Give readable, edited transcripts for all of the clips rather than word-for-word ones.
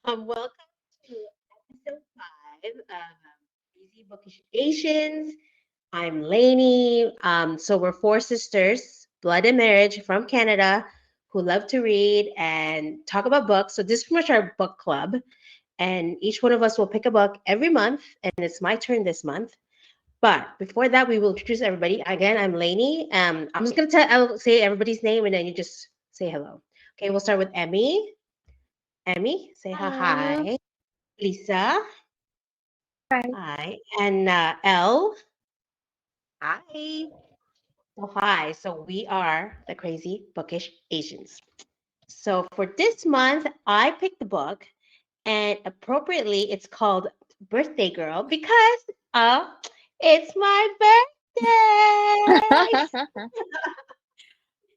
Welcome to episode 5 of Easy Bookish Asians. I'm Lainey. So we're four sisters, blood and marriage from Canada, who love to read and talk about books. So this is pretty much our book club, and each one of us will pick a book every month, and it's my turn this month. But before that, we will introduce everybody. Again, I'm Lainey. I'm just gonna I'll say everybody's name, and then you just say hello. Okay, we'll start with Emmy. Emmy, say Hello. hi. Lisa. Hi. Hi. And Elle. Hi. So hi. So we are the Crazy Bookish Asians. So for this month, I picked the book, and appropriately, it's called Birthday Girl because uh, it's my birthday.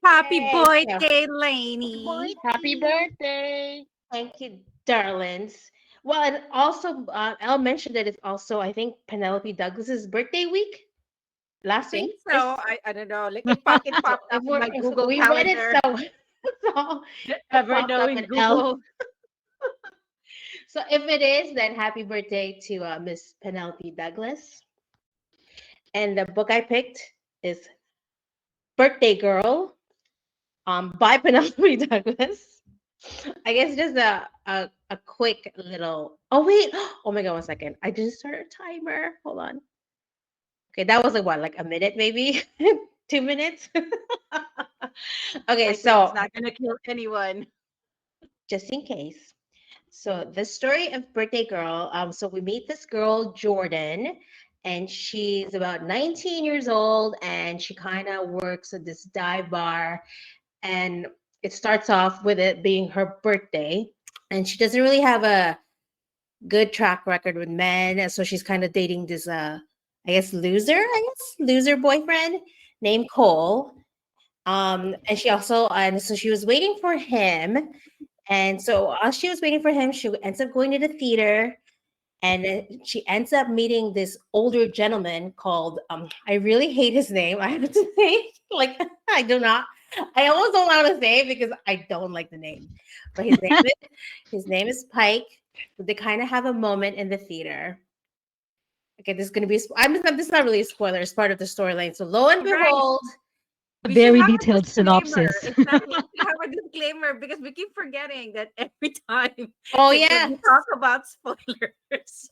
Happy Yay. So, birthday, Lainey. Happy birthday. thank you, darlings. Well, and also, Elle mentioned that it's also, I think, Penelope Douglas's birthday week last Think week. so. I don't know. Like it So popped up in my if Google we read it, Calendar. so it Ever popped up knowing in L. Google. So if it is, then happy birthday to Miss Penelope Douglas. And the book I picked is Birthday Girl by Penelope Douglas. I guess just a quick little. Oh wait! Oh my god! 1 second. I didn't start a timer. Hold on. Okay, that was like what, like a minute maybe, 2 minutes. Okay, I think it's so not gonna kill anyone. just in case. So the story of Birthday Girl. So we meet this girl Jordan, and she's about 19 years old, and she kind of works at this dive bar, and it starts off with it being her birthday, and she doesn't really have a good track record with men, and so she's kind of dating this I guess loser boyfriend named Cole. And she also and so she was waiting for him, and so as she was waiting for him, she ends up going to the theater, and she ends up meeting this older gentleman called I really hate his name. I have to say, like I do not. I almost don't want to say it because I don't like the name, but his name is Pike. They kind of have a moment in the theater. Okay, this is going to be. This is not really a spoiler. It's part of the storyline. So lo and Right. behold, We should Very have a detailed disclaimer. synopsis. Exactly. We should have a disclaimer because we keep forgetting that every time oh that yeah. we talk about spoilers.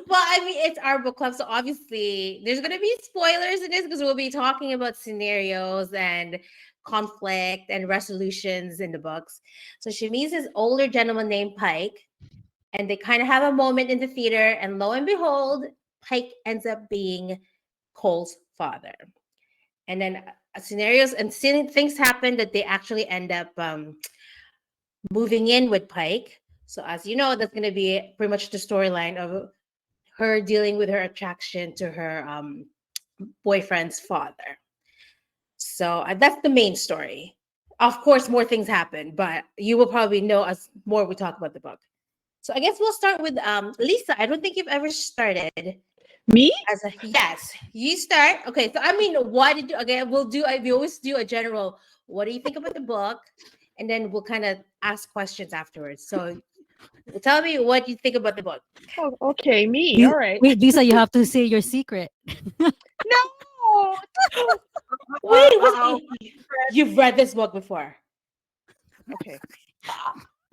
Well, I mean, it's our book club, so obviously there's going to be spoilers in this because we'll be talking about scenarios and conflict and resolutions in the books. So she meets this older gentleman named Pike, and they kind of have a moment in the theater, and lo and behold, Pike ends up being Cole's father. And then scenarios and things happen that they actually end up moving in with Pike. So as you know, that's going to be pretty much the storyline of her dealing with her attraction to her boyfriend's father. So that's the main story. Of course, more things happen, but you will probably know as more we talk about the book. So I guess we'll start with Lisa. I don't think you've ever started Me? as a yes. You start. Okay, so I mean, what did you? Okay, we always do a general. What do you think about the book? And then we'll kind of ask questions afterwards. So tell me what you think about the book. Oh, okay, me. Li- All right. Wait, Lisa, you have to say your secret. No. Wait, Uh-oh. you've read this book before? Okay.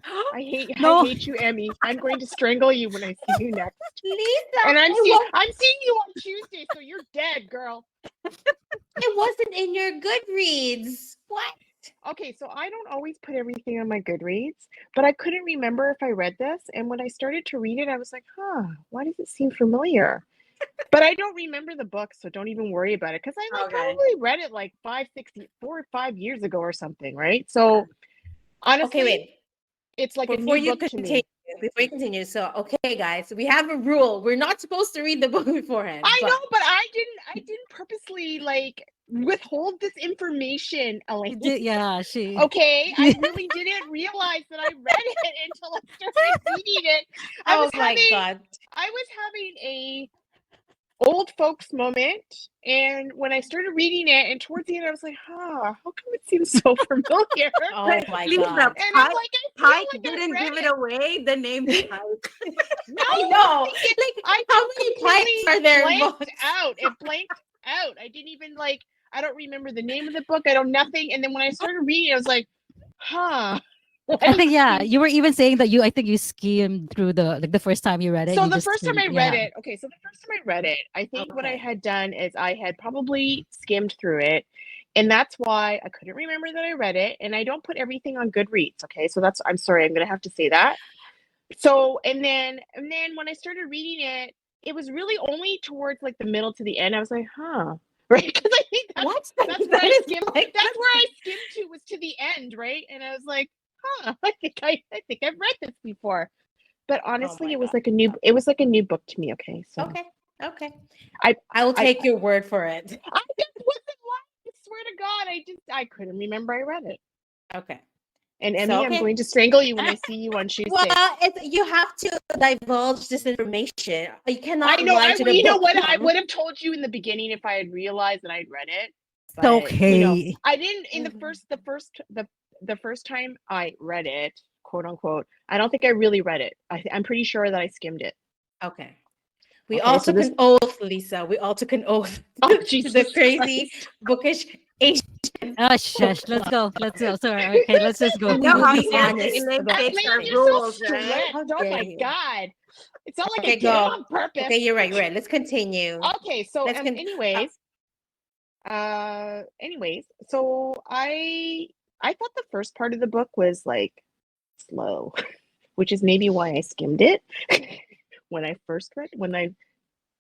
I No. hate you, Emmy. I'm going to strangle you when I see you next. Lisa, And I'm it seeing you on Tuesday, so you're dead, girl. wasn't in your Goodreads. What? Okay, so I don't always put everything on my Goodreads, but I couldn't remember if I read this. And when I started to read it, I was like, why does it seem familiar? But I don't remember the book, so don't even worry about it. Because I Okay. probably read it like 4 or 5 years ago or something, right? So honestly, Okay, wait. it's like a Before new you book to continue, me. so okay, guys, we have a rule. We're not supposed to read the book beforehand. I but know, but I didn't purposely like withhold this information, Elaine. Yeah, she. Okay, I really didn't realize that I read it until I started reading it. oh my god. I was having a old folks moment, and when I started reading it, and towards the end, I was like, how come it seems so familiar? Oh my Lisa, god. And I'm like, I Pike like I didn't read give it it. away. The name Pike. No, I know. think it- Like, I how many completely pikes are there in blanked books? out. It blanked out. I didn't even like. I don't remember the name of the book. I don't nothing. And then when I started reading, I was like, huh. I think you were even saying that I think you skimmed through the first time you read it. So You the just first time I skimmed, read yeah. it, okay, so the first time I read it, I think what I Okay. had done is I had probably skimmed through it. And that's why I couldn't remember that I read it. And I don't put everything on Goodreads. Okay. So I'm sorry, I'm gonna have to say that. So and then when I started reading it, it was really only towards like the middle to the end. I was like, huh. Right. Because I think What? that's where That I is skimmed. like- That's where I skimmed to, was to the end, right? And I was like, huh, I think I've read this before. But honestly, my it was God. like a new book to me. Okay, so Okay. I will I take your word for it. I just wasn't lying. I swear to God, I couldn't remember I read it. Okay. And So, Emmy, I'm okay. going to strangle you when I see you on Tuesday. Well, you have to divulge this information. You cannot I know. lie to the You know book what? I club. would have told you in the beginning if I had realized that I'd read it. It's But you know, okay. I didn't. In Mhm. the first time I read it, quote unquote, I don't think I really read it. I'm pretty sure that I skimmed it. Okay. We Okay, all so took an oath, Lisa. We all took an oath Oh, to the Jesus crazy Christ. bookish Asian. Oh, shush. Let's go. Let's go. Sorry. Okay, let's just go. You We know will how be Elaine honest about takes our You're so rules, right? strict. How Oh dare my you? God. It's not like I Okay, did it go. on purpose. Okay, you're right. You're right. Let's continue. Okay, so Let's anyways, so I thought the first part of the book was like slow, which is maybe why I skimmed it when I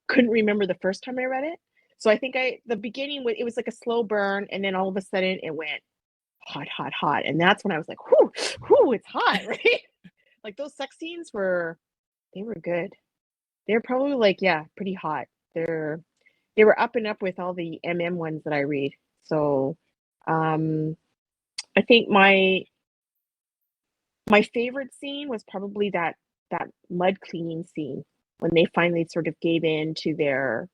couldn't remember the first time I read it. So I think the beginning it was like a slow burn, and then all of a sudden it went hot, hot, hot, and that's when I was like, whoo, whoo, it's hot, right? Like those sex scenes were good. They're probably like, yeah, pretty hot. They were up and up with all the ones that I read. So I think my favorite scene was probably that mud cleaning scene when they finally sort of gave in to their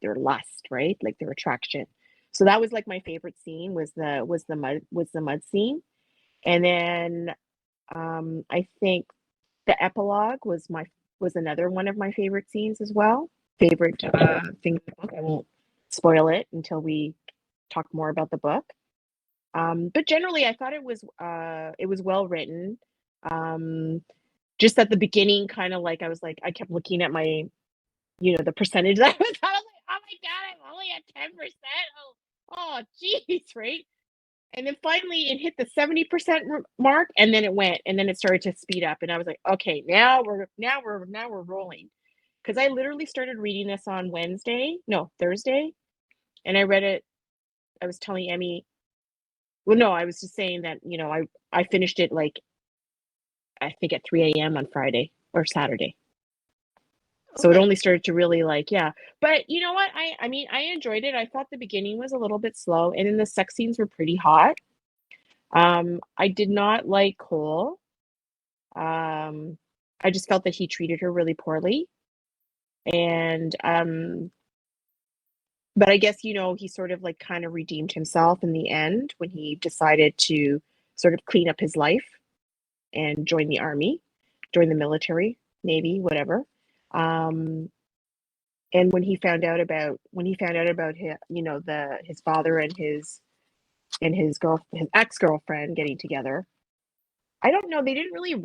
lust, right? Like their attraction. So that was like my favorite scene was the mud scene. And then I think the epilogue was another one of my favorite scenes as well. Favorite thing in the book. I won't spoil it until we talk more about the book. But generally, I thought it was well written. Just at the beginning, kind of like I kept looking at my, the percentage that I was at. I was like, oh my God, I'm only at 10%. Oh, geez, right? And then finally it hit the 70% mark, and then it started to speed up, and I was like, okay, now we're rolling. Because I literally started reading this on Thursday, and I read it. I was telling Emmy, well, no, I was just saying that, I finished it like I think at 3 a.m. on Friday or Saturday. So it only started to really yeah. But you know what? I mean, I enjoyed it. I thought the beginning was a little bit slow, and then the sex scenes were pretty hot. I did not like Cole. I just felt that he treated her really poorly. And but I guess, he sort of like kind of redeemed himself in the end when he decided to sort of clean up his life and join the army, join the military, Navy, whatever. And when he found out about his, his father and his his ex-girlfriend getting together, I don't know, they didn't really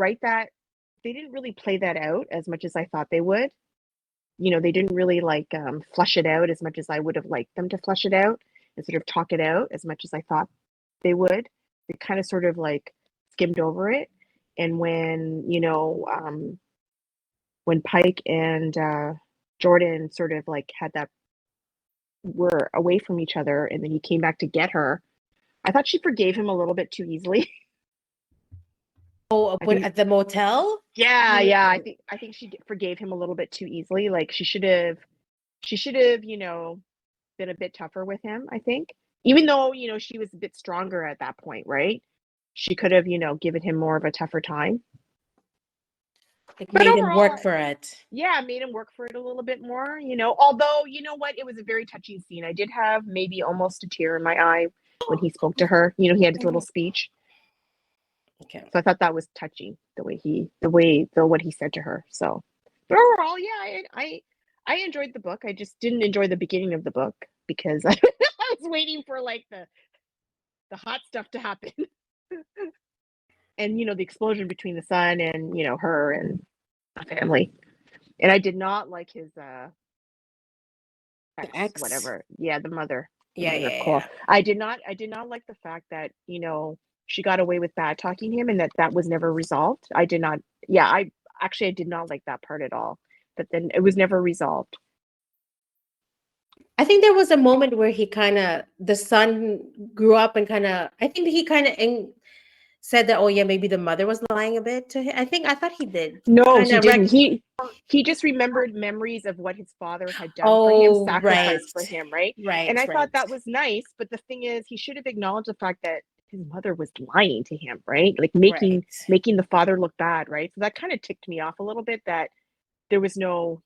play that out as much as I thought they would. They didn't really flush it out as much as I would have liked them to flush it out and sort of talk it out as much as I thought they would. They kind of sort of skimmed over it. And when Pike and Jordan sort of had that, were away from each other, and then he came back to get her, I thought she forgave him a little bit too easily. Oh, at the motel? Yeah. I think she forgave him a little bit too easily. Like she should have, been a bit tougher with him, I think. Even though, she was a bit stronger at that point, right? She could have, given him more of a tougher time. It made him work for it. Yeah, made him work for it a little bit more, Although, you know what? It was a very touching scene. I did have maybe almost a tear in my eye when he spoke to her. He had his little speech. Okay. So I thought that was touching, what he said to her. So, but overall, yeah, I enjoyed the book. I just didn't enjoy the beginning of the book because I was waiting for like the hot stuff to happen. And the explosion between the son and her and the family. And I did not like his Ex. whatever. Yeah, the mother. Yeah, Mother yeah, Cole. yeah. I did not like the fact that, she got away with bad talking him and that was never resolved. I did not. Yeah, I did not like that part at all. But then it was never resolved. I think there was a moment where the son grew up and I think he said that, oh yeah, maybe the mother was lying a bit to him. I thought he did. No, Kinda he didn't. He just remembered memories of what his father had done for him, Oh, sacrificed for him, right? And I right. thought that was nice, but the thing is, he should have acknowledged the fact that his mother was lying to him, right? Like Right. making the father look bad, right? So that kind of ticked me off a little bit that there was no,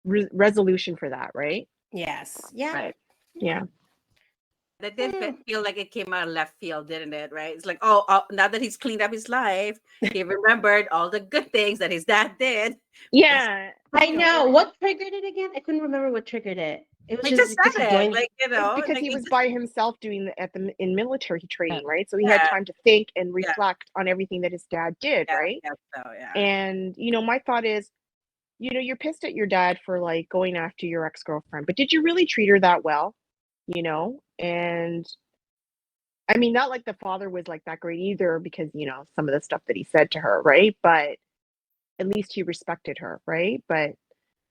resolution for that, right? Yes. Yeah. Right. Yeah. That did feel like it came out of left field, didn't it? Right? It's like, oh, now that he's cleaned up his life, he remembered all the good things that his dad did. Yeah. I know. What triggered it again? I couldn't remember what triggered it. It was I just because he said it, joined. like It's because like he was just- by himself doing in military training, right? So he Yeah. had time to think and reflect on everything that his dad did, right? Yeah. And my thought is, you're pissed at your dad for like going after your ex-girlfriend, but did you really treat her that well? And I mean, not like the father was like that great either, because some of the stuff that he said to her, right? But at least he respected her, right? But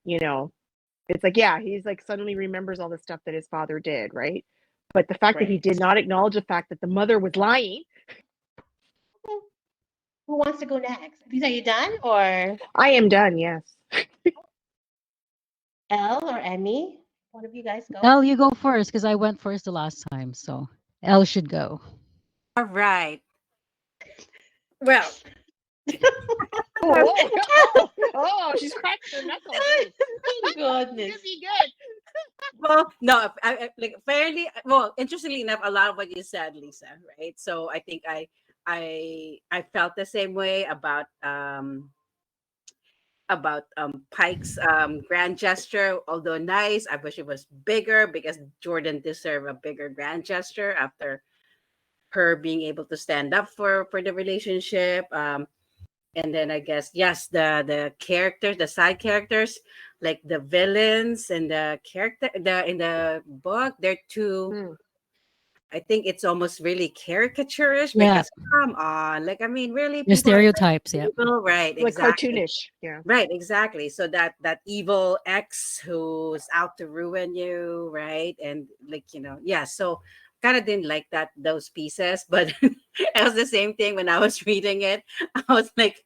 it's like, yeah, he's like suddenly remembers all the stuff that his father did, right? But the fact that he did not acknowledge the fact that the mother was lying. Who wants to go next? Are you done, or I am done, yes. Elle or Emmy? One of you guys go. Elle, you go first because I went first the last time. So Elle should go. all right. Well, She's cracked her knuckles. Oh, goodness. Could be good. well, no, like fairly. Well, interestingly enough, a lot of what you said, Lisa, right? So I think I felt the same way about Pike's grand gesture. Although nice, I wish it was bigger because Jordan deserved a bigger grand gesture after her being able to stand up for the relationship. And then I guess yes, the characters, the side characters, like the villains and the character in the book, they're too. I think it's almost really caricaturish Yeah. because come on, like I mean, really, The people are stereotypes. Yeah. evil, right? Like Exactly. cartoonish. Yeah. Right, exactly. So that evil ex who's out to ruin you, right? And like, yeah, so kind of didn't like those pieces, but it was the same thing when I was reading it. I was like,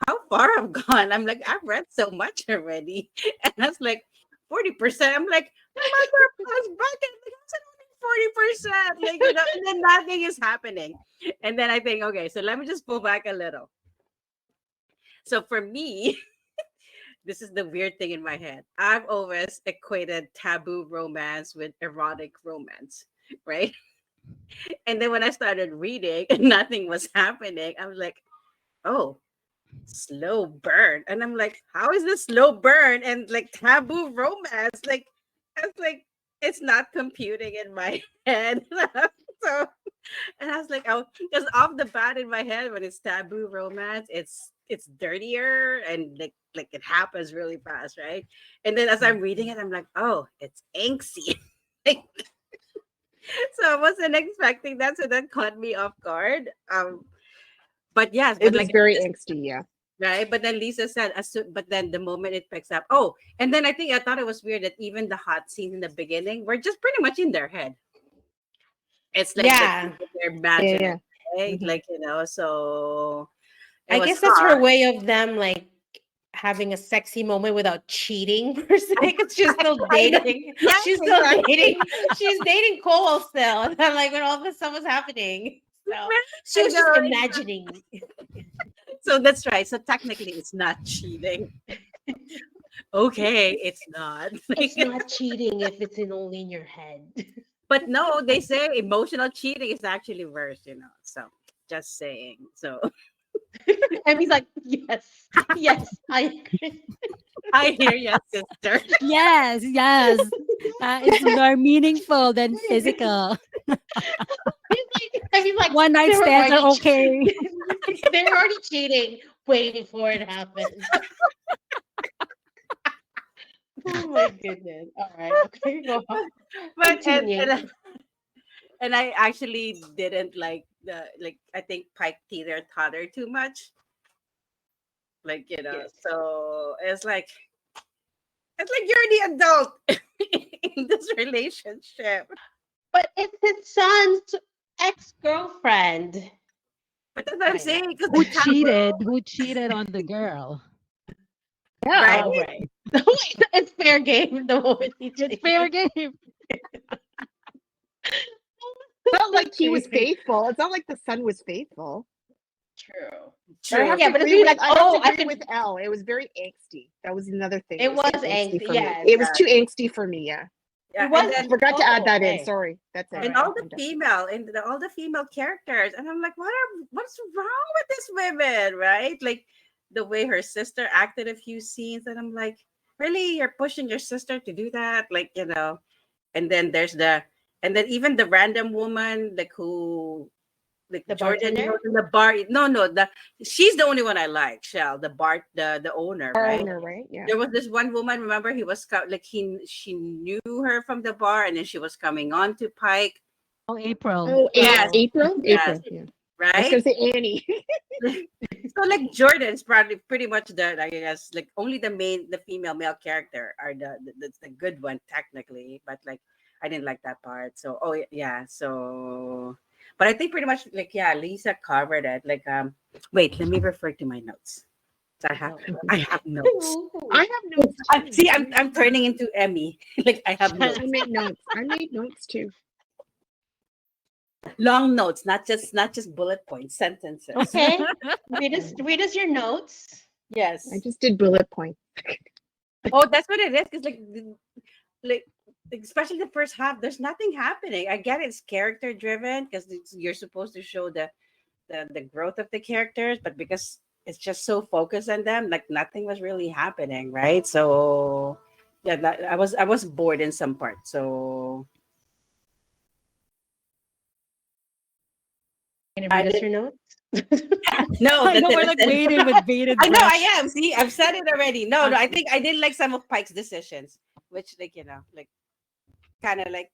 how far I've gone? I'm like, I've read so much already. And that's like 40%. I'm like, mother plus bucket. Like, how's it only 40%? Like, and then nothing is happening. And then I think, okay, so let me just pull back a little. So for me, this is the weird thing in my head. I've always equated taboo romance with erotic romance, right? And then when I started reading and nothing was happening, I was like, oh, slow burn. And I'm like, how is this slow burn and like taboo romance? Like, it's like, it's not computing in my head. So, and I was like, oh, because off the bat in my head, when it's taboo romance, it's dirtier and like it happens really fast, right? And then as I'm reading it, I'm like, oh, it's angsty. Like, so I wasn't expecting that, so that caught me off guard. But yes, It but was like very angsty, yeah. right. But then Lisa said, but then the moment it picks up, oh, and then I thought it was weird that even the hot scenes in the beginning were just pretty much in their head. It's like they're imagining, Yeah. right? Mhm. Like so. I guess that's her way of them like having a sexy moment without cheating per se. Because she's still dating. Yes, She's still exactly. dating. She's dating Cole still. And I'm like, when all this stuff was happening. So she was just imagining. So that's right. So technically, it's not cheating. Okay, it's not. It's not cheating if it's only in your head. But no, they say emotional cheating is actually worse. So Just saying. So And he's like, yes, yes, I agree. I hear you, sister. Yes, yes. It's more meaningful than physical. He's like, One night they were stands are already, okay. they were already cheating way before it happened. Oh my goodness. All right. Okay, go on. But Continue. and I actually didn't like the like I think Pike teeter totter too much. Like, Yes. so it's like you're the adult in this relationship. But it's his son's ex-girlfriend. But that's what I'm I know. saying because Who the taboo, cheated? Who cheated on the girl? right? Yeah. Oh, right. It's fair game the moment he It's cheated. fair game. It's not like he was Crazy. faithful. It's not like the son was faithful. True. But I True. have Yeah, to but it's agree gonna be with like, I have oh, to I agree could. with Elle. It was very angsty. That was another thing. It It was was too angsty angsty. for me. Yes. It was Yeah, too angsty for me. Yeah. yeah. It And was. I then forgot to add Oh, that in. okay. Sorry. That's All it. and right. all the I'm done. female and all the female characters, and I'm like, what's wrong with this women, right? Like the way her sister acted a few scenes, and I'm like, really, you're pushing your sister to do that, like and then and then even the random woman like who like The Jordan bartender? knows in the bar. No, she's the only one I like. Shell, the owner, Our right? owner, right? Yeah. There was this one woman. Remember, like she knew her from the bar, and then she was coming on to Pike. Oh, April. Oh, Yes, Oh. April? yes, April. Yeah. I was right. gonna say Annie. So like Jordan's probably pretty much I guess like only the female male character are the good one technically, but like I didn't like that part. So yeah, so but I think pretty much like yeah, Lisa covered it. Like wait, let me refer to my notes. So No. I have notes. I have notes too. See, I'm turning into Emmy. Like I have notes. I made notes. I made notes too. Long notes, not just bullet points, sentences. Okay. Read us your notes. Yes. I just did bullet points. Oh, that's what it is. Because like especially the first half, there's nothing happening. I get it's character driven because you're supposed to show the growth of the characters, but because it's just so focused on them, like nothing was really happening, right? So yeah, I was bored in some parts. So Gonna I read us did your notes? no, I that's know we're it. like waiting with bated I know I breath. am. See, I've said it already. No, I Okay. think I did like some of Pike's decisions, which like like kind of like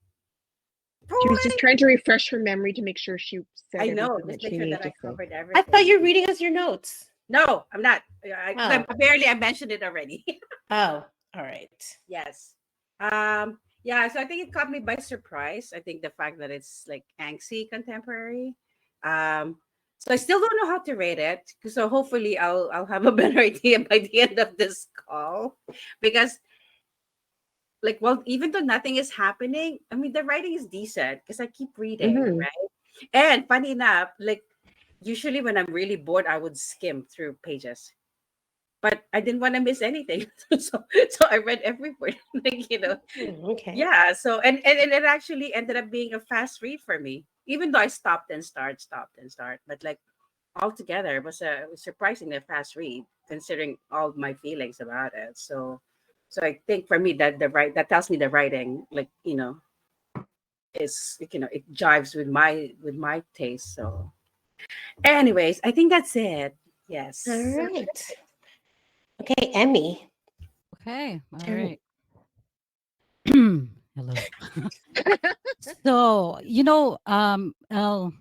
She was just trying to refresh her memory to make sure she said I know, everything that just make she sure needed that to I say. covered I everything. thought you were reading us your notes. No, I'm not. Oh. Apparently, I mentioned it already. Oh, all right. Yes. Yeah, so I think it caught me by surprise. I think the fact that it's like angsty contemporary. Um, so I still don't know how to rate it. So hopefully I'll have a better idea by the end of this call. Because like well, even though nothing is happening, I mean the writing is decent because I keep reading, Mm-hmm. right? And funny enough, like usually when I'm really bored, I would skim through pages. But I didn't want to miss anything. So I read every word. Like, Okay. yeah. So and it actually ended up being a fast read for me. Even though I stopped and start. But like altogether it was surprisingly a fast read considering all my feelings about it. So I think for me that that tells me the writing, like, is it jives with my taste. So anyways, I think that's it. All Yes. right. Okay, Emmy. Okay. All Tell me. right. Hello. So, Elle,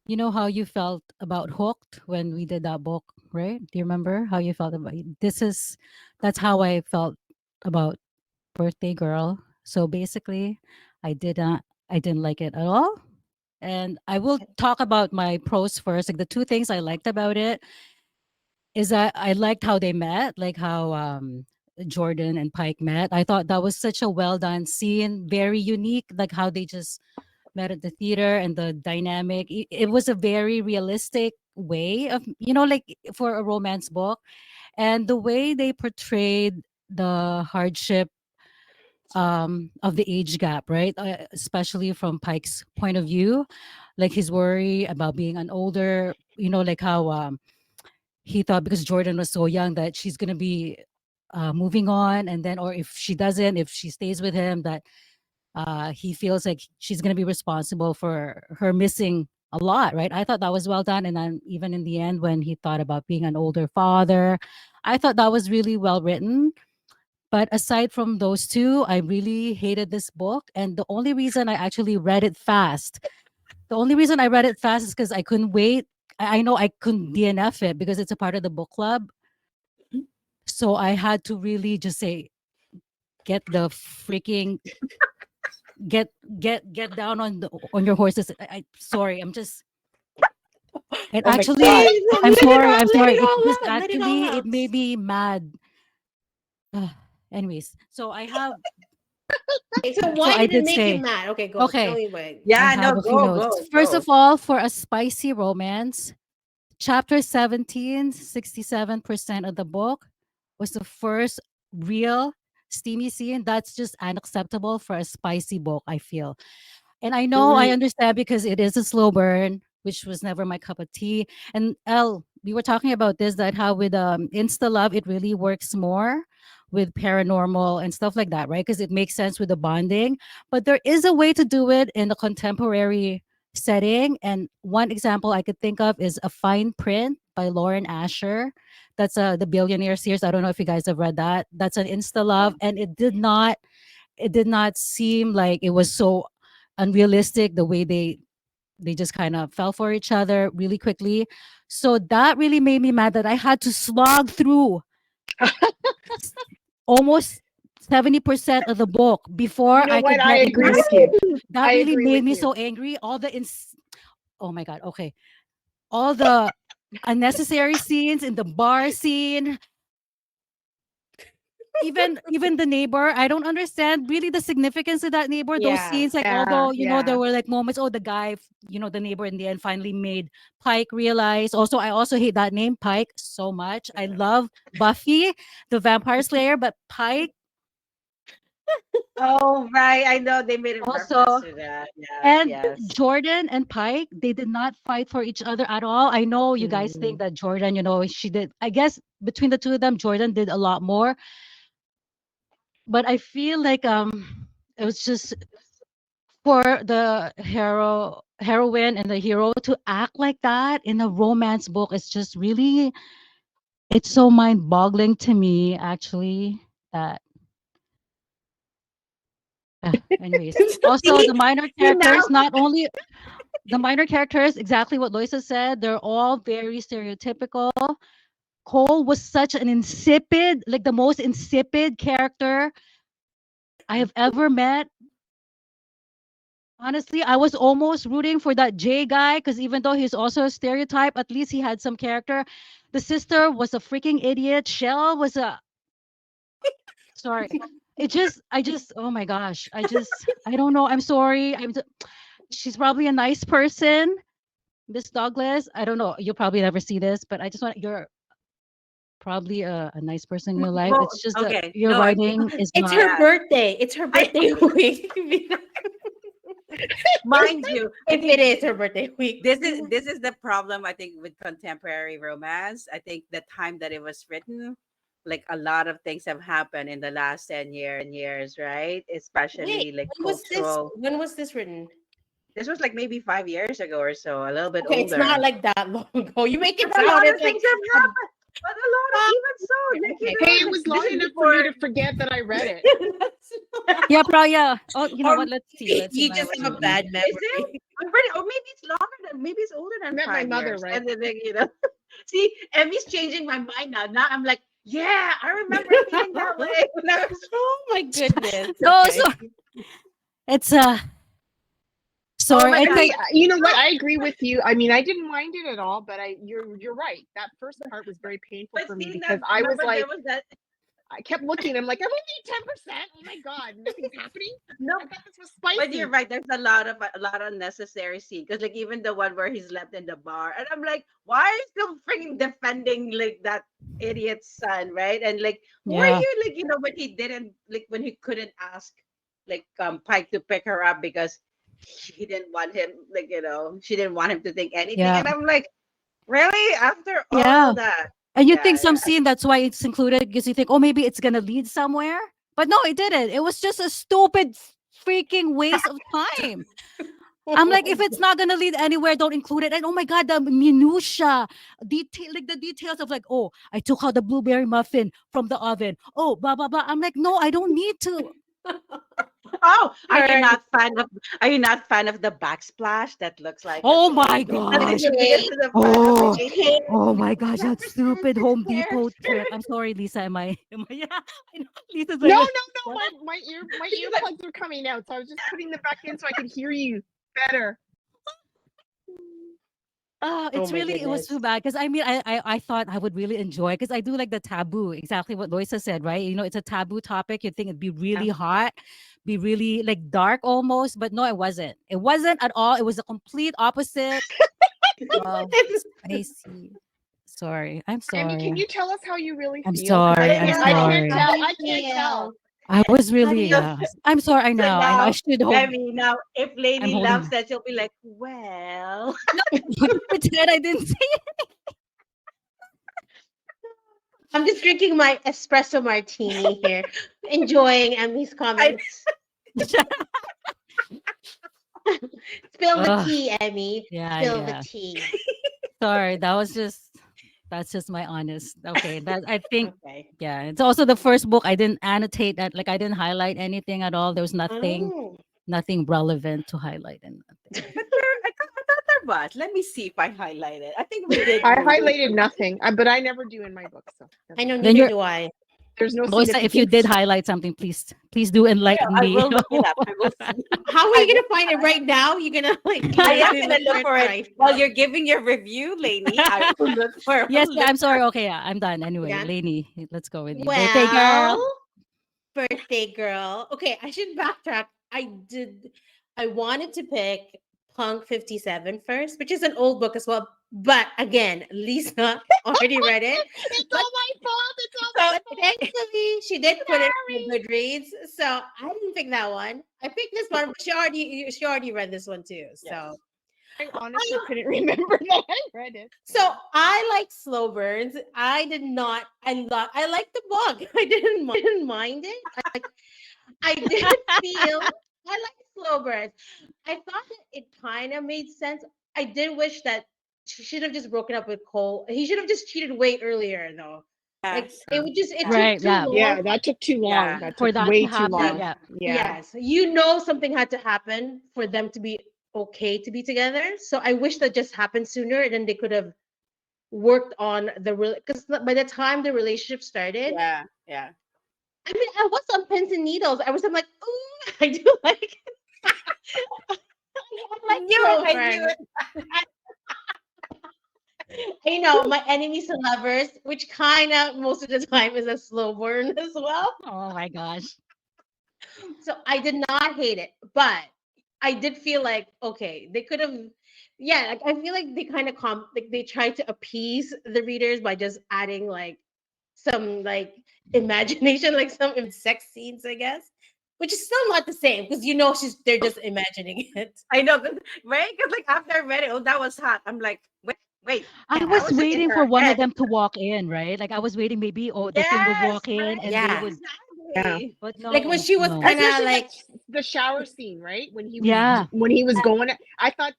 you know how you felt about Hooked when we did that book, right? Do you remember how you felt about it? That's how I felt about Birthday Girl. So basically, I did not, I didn't like it at all. And I will talk about my pros first. Like the two things I liked about it is that I liked how they met, like how Jordan and Pike met. I thought that was such a well done scene, very unique, like how they just met at the theater and the dynamic. It was a very realistic way of, like for a romance book. And the way they portrayed the hardship of the age gap, right? Especially from Pike's point of view, like his worry about being an older, like how he thought because Jordan was so young that she's gonna be moving on, and then, or if she doesn't, if she stays with him, that he feels like she's gonna be responsible for her missing a lot, right? I thought that was well done, and then even in the end, when he thought about being an older father, I thought that was really well written. But aside from those two, I really hated this book. And the only reason I actually read it fast, the only reason I read it fast is because I couldn't wait. I know I couldn't DNF it because it's a part of the book club. So I had to really just say, get the freaking get get down on your horses. Sorry, I'm just it Oh my actually God. I'm Let it sorry, out, I'm let sorry. it It all just out, let it all actually it out. made me mad. Anyways, so Okay, so so why I did it did make you say, mad? Okay, go. Tell okay, me why. I Yeah, no, have a few go, notes. go, First go. of all, for a spicy romance, chapter 17, 67% of the book was the first real steamy scene. That's just unacceptable for a spicy book, I feel. And I know I Mm. understand because it is a slow burn, which was never my cup of tea. And we were talking about this, that how with Insta Love, it really works more with paranormal and stuff like that, right? Because it makes sense with the bonding. But there is a way to do it in a contemporary setting. And one example I could think of is A Fine Print by Lauren Asher. That's the Billionaire series. I don't know if you guys have read that. That's an Insta Love, and it did not seem like it was so unrealistic the way they just kind of fell for each other really quickly. So that really made me mad that I had to slog through s- almost 70% of the book before You know I what? could I get agree with you. invested. That I really agree made with me you. so angry. Oh my God, okay. All the unnecessary scenes in the bar scene, even the neighbor, I don't understand really the significance of that neighbor, those Yeah. scenes, like, Yeah, although there yeah. were like moments, oh, the guy, the neighbor in the end finally made Pike realize. Also, I also hate that name Pike so much. I love Buffy the Vampire Slayer, but Pike Oh, right. I know they made a reference also. to that. Yes, And yes. Jordan and Pike, they did not fight for each other at all. I know you guys think Mm. that Jordan, she did, I guess between the two of them, Jordan did a lot more, but I feel like it was just for the heroine and the hero to act like that in a romance book. It's just really, it's so mind-boggling to me, actually, that anyways. Also, See, the minor see now. characters, not only the minor characters, exactly what Loisa said, they're all very stereotypical. Cole was such an insipid, like the most insipid character I have ever met. Honestly, I was almost rooting for that Jay guy because even though he's also a stereotype, at least he had some character. The sister was a freaking idiot. Shell was a sorry. Oh my gosh. I don't know. I'm sorry. She's probably a nice person, Miss Douglas. I don't know. You'll probably never see this, but you're probably a nice person in real life. Well, It's just that okay. your No, I think, writing is It's not. her yeah. birthday. It's her I birthday week. mind you, I If think it is her birthday week. this is the problem, I think, with contemporary romance. I think the time that it was written, like a lot of things have happened in the last 10 years, right? Wait, Especially like when was this? cultural. When was this written? This was like maybe 5 years ago or so, a little bit Okay, it's not older. like that long ago. You make it But a sound lot it's of like things have happened. But a lot of, even so, like, okay. Hey, it like, was this long is enough for me before. to forget that I read it. Yeah, yeah. Oh, you know Or what? Let's see. Let's see you when I just was have a written. bad Is it? memory. I'm pretty, or maybe it's longer than, maybe it's older I than met my five mother, years. right? And then, see, Emmy's changing my mind now. Now I'm like, yeah, I remember feeling that way when I was. Oh my goodness. No, Okay. so it's Oh sorry. my It's God. See, like you know what? I agree with you. I mean, I didn't mind it at all, but you're right. That first part was very painful But for me see, because that, I was remember there like, was that. I kept looking. I'm like, I'm only 10%. Oh my god, nothing's happening. No, I thought this was spicy. but you're right. There's a lot of unnecessary scene because like even the one where he's left in the bar, and I'm like, why are you still freaking defending like that idiot's son, right? And like, who are Yeah. you? Like when he didn't like when he couldn't ask like Pike to pick her up because she didn't want him like she didn't want him to think anything, Yeah. and I'm like, really after Yeah. all that, And you think yeah, some yeah. scene, that's why it's included, because you think, oh, maybe it's gonna lead somewhere. But no, it didn't. It was just a stupid freaking waste of time. I'm like, if it's not gonna lead anywhere, don't include it. And oh my god, the minutia, detail, like the details of like, oh, I took out the blueberry muffin from the oven. Oh, blah blah blah. I'm like, no, I don't need to. Oh, are you Right. not fan of the backsplash that looks like a Oh my because gosh. because of the Oh, fabrication? oh my gosh, that stupid Home Depot Character. trick. I'm sorry, Lisa. Am I yeah, I know. Lisa's No, like, no, no. My earplugs are coming out, so I was just putting them back in so I could hear you better. it's my really, it was too goodness. bad because I mean I thought I would really enjoy because I do like the taboo, exactly what Loisa said, right? It's a taboo topic. You'd think it'd be really hot, be really like dark almost, but no, it wasn't. It wasn't at all. It was the complete opposite of spicy. Sorry, I'm Amy, can sorry. you tell us how you really I'm feel? 'Cause sorry. I'm I can't sorry. tell. How do I you can't tell. feel? I was How do really you I'm sorry. I So know. I know. I now, should hold. now if I'm Lainey holding loves back. that, she'll be like, well, Pretend I didn't say I'm just drinking my espresso martini here, enjoying Emmy's comments. it. Spill the Ugh, tea, Emmy. yeah, Spill the yeah. tea. Sorry, that's just my honest. Okay, that I think okay. yeah. It's also the first book I didn't annotate that, like I didn't highlight anything at all. There was Oh. nothing relevant to highlight and nothing. But I thought there was. Let me see if I highlighted. I think we did. I highlighted nothing, but I never do in my books. So I know, Then neither you're do I. there's no Loisa, if you did significance. highlight something, please do enlighten I me. will look it up. I will see. How are I you will gonna find it right now? You're gonna like I am literally gonna look look for for it it right while now. you're giving your review, Lainey. I will look for. Yes, I'll yeah, look I'm sorry. Okay, yeah, I'm done. Anyway, Yeah. Lainey, let's go with you. Birthday girl. Well, birthday girl. Okay, I should backtrack. I wanted to pick Punk 57 first, which is an old book as well. But again, Lisa already read it. It's But, all my fault. It's all my but fault. thankfully, she did put it Sorry. in Goodreads. So I didn't pick that one. I picked this one, but she already read this one too. So Yes. I honestly couldn't remember that I read it. So I like slow burns. I did not. I liked the book. I didn't mind it. I did feel. I like slow burns. I thought that it kind of made sense. I did wish that she should have just broken up with Cole. He should have just cheated way earlier though. Like Yes. it Yeah. Right, took too yeah. long. Yeah, that took too long. Yeah. That For took that way to too happen, long. yeah. Yeah. Yes, something had to happen for them to be okay to be together. So I wish that just happened sooner, and then they could have worked on because by the time the relationship started, Yeah. Yeah. I mean, I was on pins and needles. I'm like, ooh, I do like, I like slow I knew burn. it. You know, my enemies to lovers, which kind of most of the time is a slow burn as well. Oh my gosh. So I did not hate it, but I did feel like okay, they could have. Yeah, like I feel like they kind of like they tried to appease the readers by just adding like some like imagination, like some sex scenes, I guess, which is still not the same because they're just imagining it. I know, right? Because like after I read it, oh, that was hot. I'm like, wait, I that was was just in waiting for her one of head. them to walk in, right? Like I was waiting, maybe the thing would Yes, walk in right. and they Yeah. would, Exactly. but Like when no, she was no. kind of Especially like, the shower scene, right? Yeah, When he was going, I thought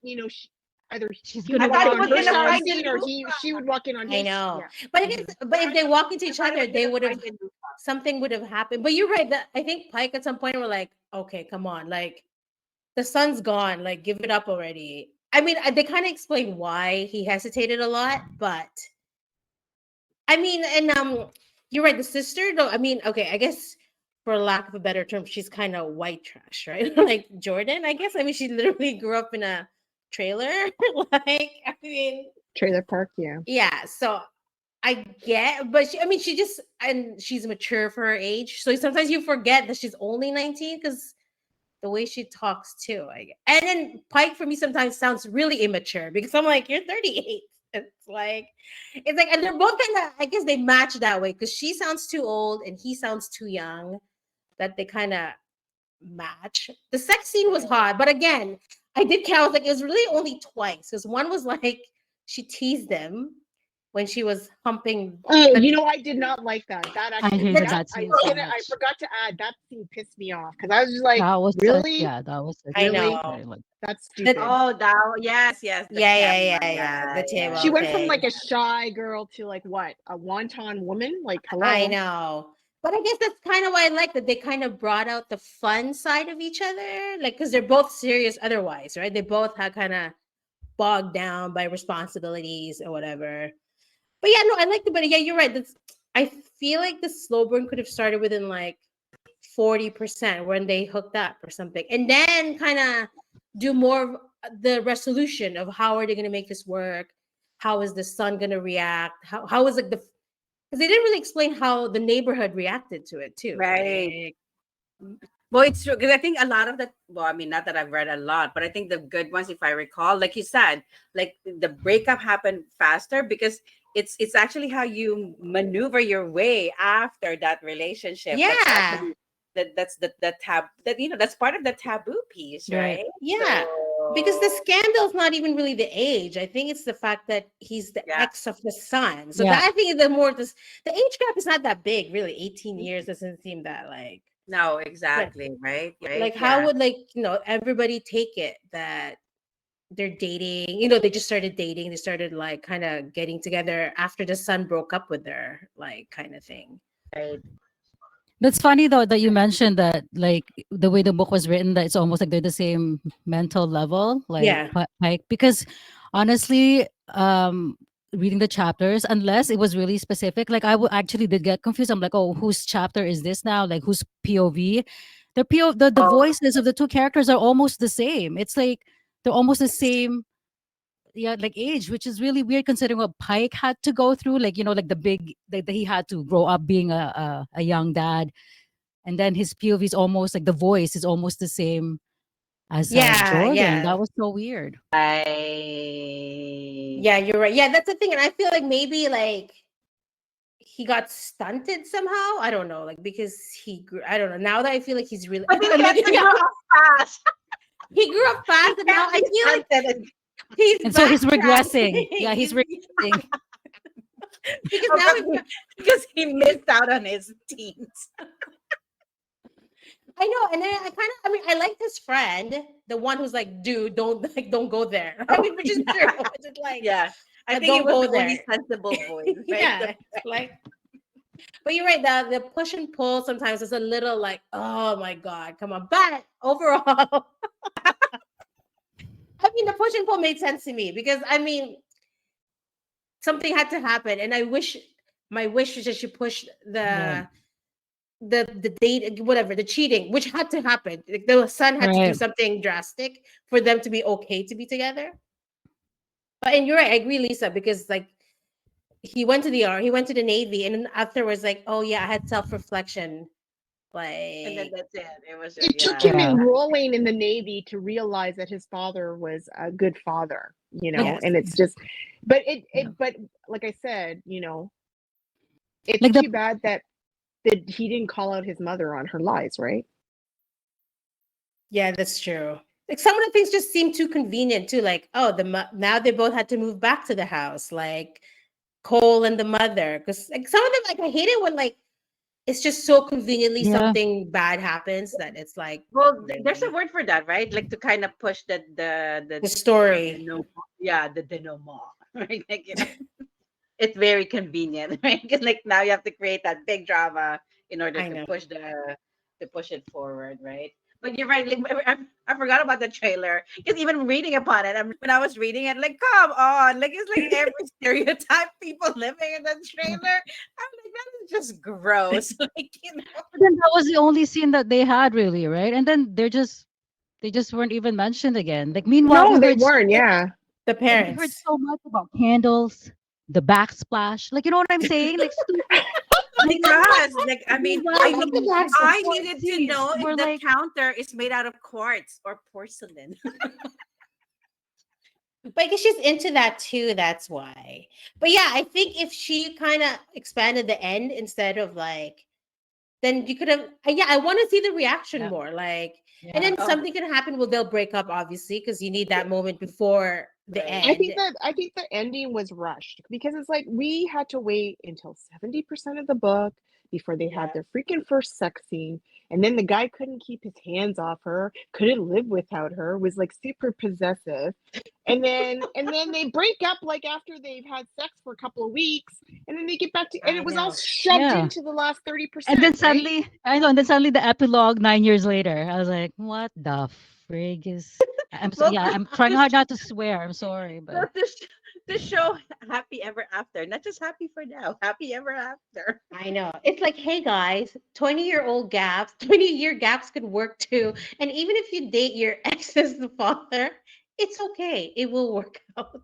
either she's he would gonna I walk thought in he walk on was her in. gonna shower find the scene, or loofah. she would walk in on I his. know, Yeah. but I guess, but if they walk into each I thought he other, was they gonna would have find the loofah. something would have happened. But you're right. That I think Pike at some point were like, okay, come on, like the sun's gone, like give it up already. I mean, they kind of explained why he hesitated a lot, but I mean, and you're right. The sister, though. I mean, okay, I guess for lack of a better term, she's kind of white trash, right? Like Jordan, I guess. I mean, she literally grew up in a trailer. Like, I mean, Trailer park. Yeah. yeah. So I get, but I mean, she just, and she's mature for her age. So sometimes you forget that she's only 19 because the way she talks too. And then Pike for me sometimes sounds really immature because I'm like, you're 38. It's like, and they're both kind of, I guess they match that way because she sounds too old and he sounds too young, that they kind of match. The sex scene was hot, but again, I did count, like, it was really only twice because one was like she teased him when she was humping. Oh, I did not like that. That I actually, hated that scene so I much. forgot to add that scene pissed me off because I was just like, That was really? that was I Really? know. That's stupid. Oh, that yes, the camera, the table. She went from thing. like a shy girl to like what? A wonton woman? Like, hello. I know. But I guess that's kind of why I like that they kind of brought out the fun side of each other. Like, because they're both serious otherwise, right? They both had kind of bogged down by responsibilities or whatever. But yeah, no, I liked it. But yeah, you're right. I feel like the slow burn could have started within like 40% when they hooked up or something. And then kind of do more of the resolution of how are they going to make this work? How is the son going to react? How is like because they didn't really explain how the neighborhood reacted to it too. right. Well, it's true because I think a lot of the, well, I mean, not that I've read a lot, but I think the good ones, if I recall, like you said, like the breakup happened faster because it's actually how you maneuver your way after that relationship. Yeah. That's actually that's the tab that that's part of the taboo piece, right? Yeah. Because the scandal's not even really the age. I think it's the fact that he's the ex of the son. So that I think the age gap is not that big, really. 18 years doesn't seem that like. No, exactly, right? Like how would everybody take it that they're dating? They just started dating. They started like kind of getting together after the son broke up with her, like kind of thing. Right. That's funny though that you mentioned that, like, the way the book was written, that it's almost like they're the same mental level, like Pike. Because honestly, reading the chapters, unless it was really specific, like actually did get confused. I'm like, oh, whose chapter is this now? Like whose POV? The voices of the two characters are almost the same. It's like they're almost the same, like age, which is really weird considering what Pike had to go through, like like the big that he had to grow up being a young dad, and then his POV is almost like the voice is almost the same as Jordan. That was so weird. Yeah, you're right. Yeah, that's the thing. And I feel like maybe like he got stunted somehow. I don't know, like because he grew. I don't know. Now that I feel like he's really he grew up fast. He grew up fast, and now I feel like so he's regressing. Yeah, he's regressing. because he missed out on his teens. I know, and then I like his friend, the one who's like, dude, don't go there. I mean, which is true. Which is like, I think it was the only sensible voice. Right? Like, but you're right. The push and pull sometimes is a little like, oh my god, come on. But overall, I mean, the push and pull made sense to me because I mean, something had to happen, and my wish is that she pushed the date, whatever, the cheating, which had to happen. Like the son had to do something drastic for them to be okay to be together. And you're right, I agree, Lisa, because like he went to the Navy, and then afterwards, like, oh yeah, I had self-reflection. Like, and then that's it. It took him enrolling in the Navy to realize that his father was a good father, and it's just, but but like I said, it's like too bad that he didn't call out his mother on her lies, right? Yeah, that's true. Like some of the things just seem too convenient too. Like, oh, now they both had to move back to the house, like Cole and the mother. Because like some of them, like I hate it when like it's just so conveniently something bad happens that it's like. Well, there's a word for that, right? Like to kind of push the story. The denouement, right? Like, it's very convenient, right? Because like now you have to create that big drama in order to push it forward, right? But you're right. Like, I forgot about the trailer because even reading upon it, when I was reading it, like, come on, like it's like every stereotype people living in the trailer. I'm like, that is just gross. Like, But then that was the only scene that they had, really, right? And then they just weren't even mentioned again. Like meanwhile, no, they weren't. Yeah, the parents. We heard so much about candles, the backsplash. Like, you know what I'm saying? Like stupid. Like, Because, like, I mean, Well, I I think need, that's I important. needed to know we're if the like, counter is made out of quartz or porcelain. But I guess she's into that too. That's why. But yeah, I think if she kind of expanded the end instead of like, then you could have. Yeah, I want to see the reaction yeah, more. Like, and yeah. then Oh, something can happen. Well, they'll break up obviously because you need that moment before the right. end. I think the ending was rushed because it's like we had to wait until 70% of the book before they had Yeah. their freaking first sex scene. And then the guy couldn't keep his hands off her, couldn't live without her, was like super possessive. And then they break up like after they've had sex for a couple of weeks, and then they get back to, and I it was all know. shoved Yeah. into the last And then 30%, right? suddenly, I know, and then suddenly the epilogue 9 years later. I was like, what the frig is Well, yeah, I'm trying hard not to swear. I'm sorry, but well, to show happy ever after, not just happy for now, happy ever after. I know. It's like, hey guys, 20-year-old gaps, 20-year gaps could work too. And even if you date your ex as the father, it's okay. It will work out.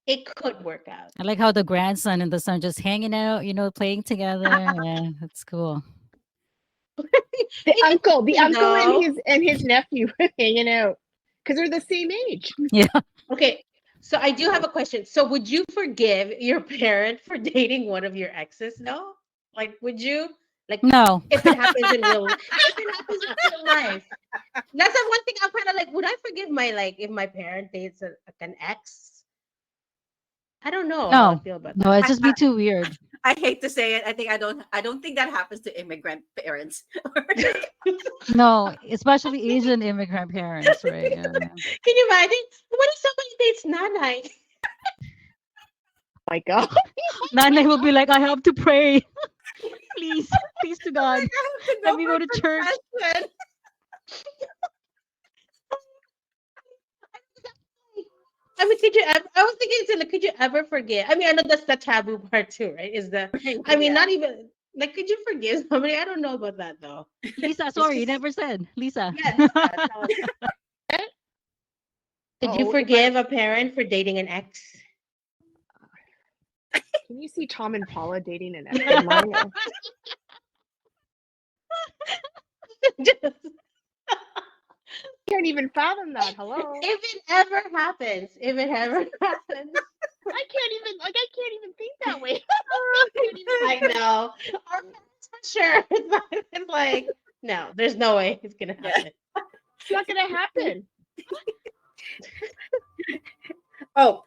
It could work out. I like how the grandson and the son just hanging out, playing together. Yeah, that's cool. The Interesting, uncle though. and his nephew hanging out because they're the same age. Yeah. Okay, so I do have a question. So would you forgive your parent for dating one of your exes? No? Like, would you? Like, No. if it happens in if it happens in real life. That's the one thing I'm kind of like, would I forgive my, like, if my parent dates an ex? I don't know how I No. feel about No, that. it'd just be too weird. I hate to say it. I don't think that happens to immigrant parents. No, especially Asian immigrant parents, right? Yeah. Can you imagine? What if somebody dates Nanai? My God. Nanay will be like, I have to pray. Please, please to God. I have to Let go me for go to church. confession. I mean, could you ever? I was thinking, like, could you ever forgive? I mean, I know that's the taboo part too, right? I mean, Yeah. not even like, could you forgive somebody? I don't know about that though. Lisa, It's sorry, you just, never said. Lisa. yeah, Lisa, tell us. Could you Oh, if I forgive a parent for dating an ex? can you see Tom and Paula dating an ex of mine? Just- Can't even fathom that. Hello. if it ever happens, if it ever happens, I can't even think that way. I know. Our parents for sure. It's like, no, there's no way it's gonna Yeah. happen. It's not gonna happen. Oh,